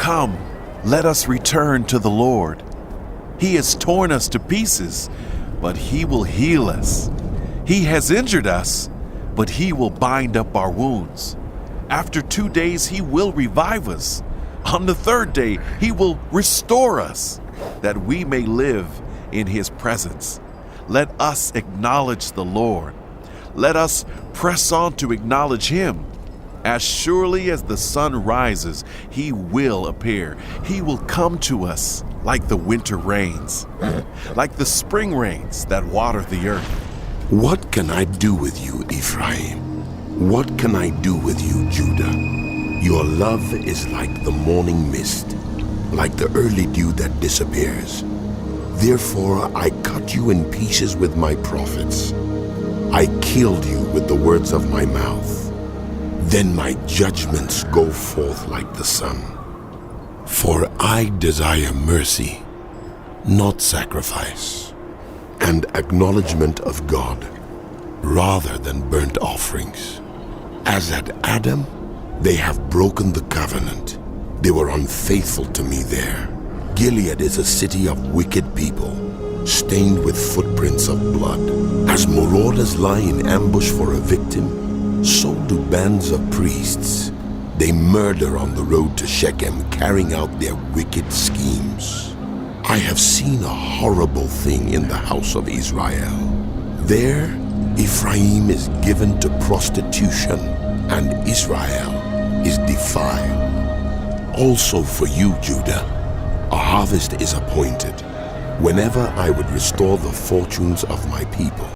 Come, let us return to the Lord. He has torn us to pieces, but he will heal us. He has injured us, but he will bind up our wounds. After 2 days, he will revive us. On the third day, he will restore us, that we may live in his presence. Let us acknowledge the Lord. Let us press on to acknowledge him. As surely as the sun rises, he will appear. He will come to us like the winter rains, like the spring rains that water the earth. What can I do with you, Ephraim? What can I do with you, Judah? Your love is like the morning mist, like the early dew that disappears. Therefore I cut you in pieces with my prophets. I killed you with the words of my mouth. Then my judgments go forth like the sun. For I desire mercy, not sacrifice, and acknowledgement of God, rather than burnt offerings. As at Adam, they have broken the covenant. They were unfaithful to me there. Gilead is a city of wicked people, stained with footprints of blood. As marauders lie in ambush for a victim, so do bands of priests. They murder on the road to Shechem, carrying out their wicked schemes. I have seen a horrible thing in the house of Israel. There, Ephraim is given to prostitution, and Israel is defiled. Also for you, Judah, a harvest is appointed, whenever I would restore the fortunes of my people.